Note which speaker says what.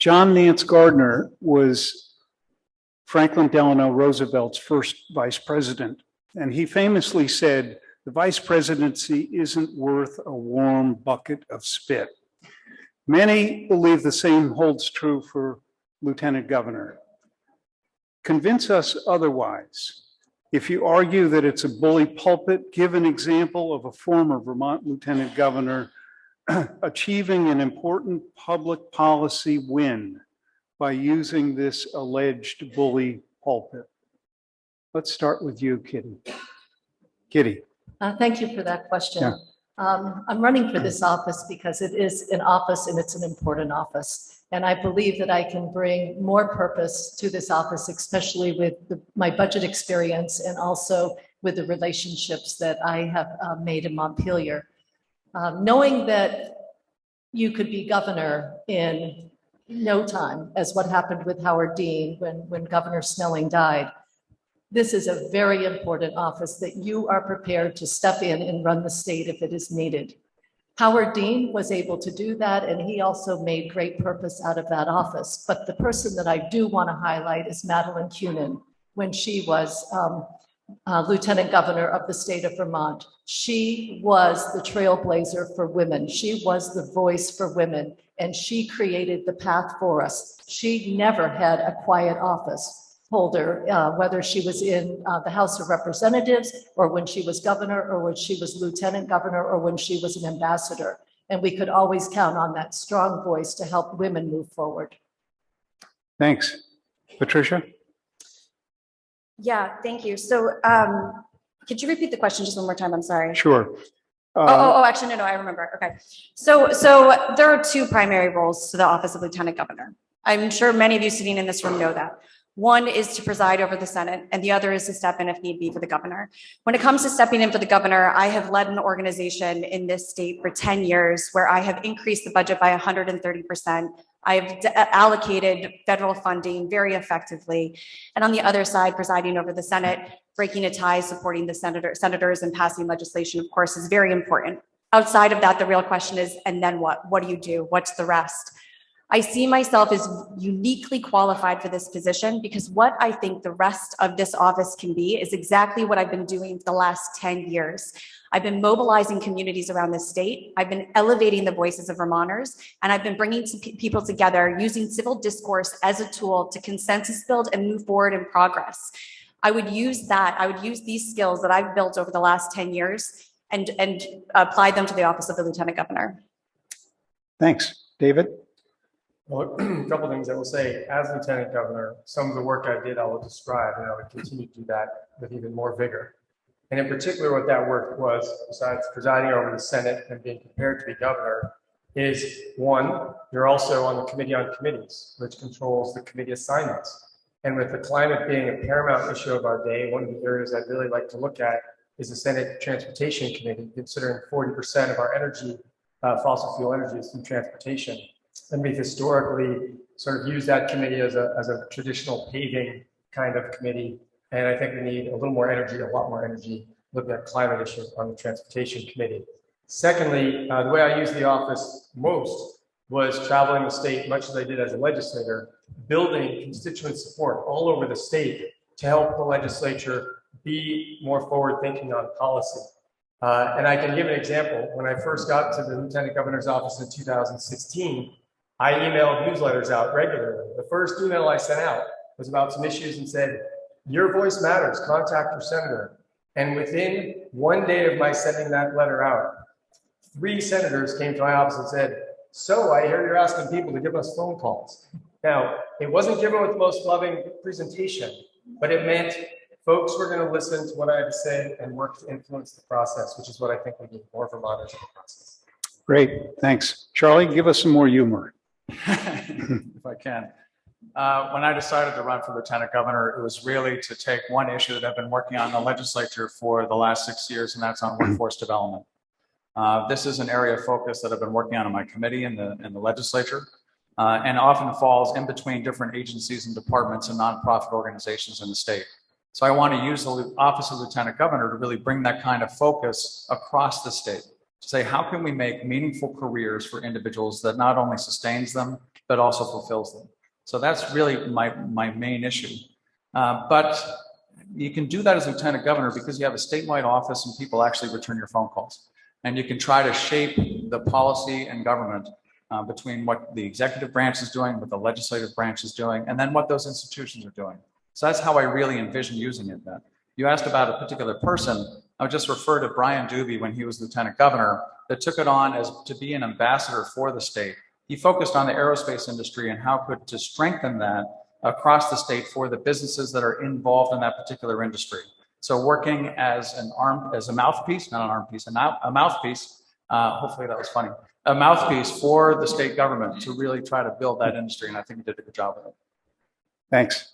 Speaker 1: John Nance Gardner was Franklin Delano Roosevelt's first vice president, and he famously said, "The vice presidency isn't worth a warm bucket of spit." Many believe the same holds true for lieutenant governor. Convince us otherwise. If you argue that it's a bully pulpit, give an example of a former Vermont lieutenant governor achieving an important public policy win by using this alleged bully pulpit. Let's start with you, Kitty. Kitty.
Speaker 2: Thank you for that question. Yeah. I'm running for this office because it is an office and it's an important office. And I believe that I can bring more purpose to this office, especially with my budget experience and also with the relationships that I have made in Montpelier. Knowing that you could be governor in no time, as what happened with Howard Dean when Governor Snelling died, this is a very important office that you are prepared to step in and run the state if it is needed. Howard Dean was able to do that, and he also made great purpose out of that office. But the person that I do want to highlight is Madeline Kunin, when she was Lieutenant Governor of the state of Vermont. She was the trailblazer for women. She was the voice for women, and she created the path for us. She never had a quiet office holder, whether she was in the House of Representatives or when she was governor or when she was lieutenant governor or when she was an ambassador. And we could always count on that strong voice to help women move forward.
Speaker 1: Thanks. Patricia?
Speaker 3: Yeah, thank you. So could you repeat the question just one more time? I'm sorry.
Speaker 1: Sure.
Speaker 3: Actually, no, I remember. Okay. So there are two primary roles to the office of Lieutenant Governor. I'm sure many of you sitting in this room know that. One is to preside over the Senate, and the other is to step in if need be for the governor. When it comes to stepping in for the governor, I have led an organization in this state for 10 years where I have increased the budget by 130%. I've allocated federal funding very effectively. And on the other side, presiding over the Senate, breaking a tie, supporting the senators and passing legislation, of course, is very important. Outside of that, the real question is, and then what? What do you do? What's the rest? I see myself as uniquely qualified for this position because what I think the rest of this office can be is exactly what I've been doing for the last 10 years. I've been mobilizing communities around the state. I've been elevating the voices of Vermonters, and I've been bringing people together using civil discourse as a tool to consensus build and move forward in progress. I would use that. I would use these skills that I've built over the last 10 years and apply them to the office of the Lieutenant Governor.
Speaker 1: Thanks. David?
Speaker 4: Well, a couple of things I will say. As Lieutenant Governor, some of the work I did I will describe, and I would continue to do that with even more vigor. And in particular, what that work was, besides presiding over the Senate and being prepared to be governor, is one, you're also on the Committee on Committees, which controls the committee assignments. And with the climate being a paramount issue of our day, one of the areas I'd really like to look at is the Senate Transportation Committee, considering 40% of our energy, fossil fuel energy is from transportation. And we've historically sort of used that committee as a traditional paving kind of committee. And I think we need a little more energy, a lot more energy, looking at climate issues on the Transportation Committee. Secondly, the way I used the office most was traveling the state, much as I did as a legislator, building constituent support all over the state to help the legislature be more forward-thinking on policy. And I can give an example. When I first got to the Lieutenant Governor's office in 2016, I emailed newsletters out regularly. The first email I sent out was about some issues and said, your voice matters, contact your senator. And within one day of my sending that letter out, 3 senators came to my office and said, so I hear you're asking people to give us phone calls. Now, it wasn't given with the most loving presentation, but it meant folks were going to listen to what I had to say and work to influence the process, which is what I think we need, more Vermonters in the process.
Speaker 1: Great, thanks. Charlie, give us some more humor.
Speaker 5: If I can. When I decided to run for Lieutenant Governor, it was really to take one issue that I've been working on in the legislature for the last 6 years, and that's on workforce development. This is an area of focus that I've been working on in my committee in the legislature, and often falls in between different agencies and departments and nonprofit organizations in the state. So I want to use the Office of Lieutenant Governor to really bring that kind of focus across the state. To say, how can we make meaningful careers for individuals that not only sustains them, but also fulfills them. So that's really my main issue. But you can do that as lieutenant governor because you have a statewide office and people actually return your phone calls. And you can try to shape the policy and government between what the executive branch is doing, what the legislative branch is doing, and then what those institutions are doing. So that's how I really envision using it then. You asked about a particular person. I would just refer to Brian Doobie when he was lieutenant governor that took it on as to be an ambassador for the state. He focused on the aerospace industry and how to strengthen that across the state for the businesses that are involved in that particular industry. So working as a mouthpiece, not an arm piece, a mouthpiece, hopefully that was funny, a mouthpiece for the state government to really try to build that industry. And I think he did a good job of it.
Speaker 1: Thanks.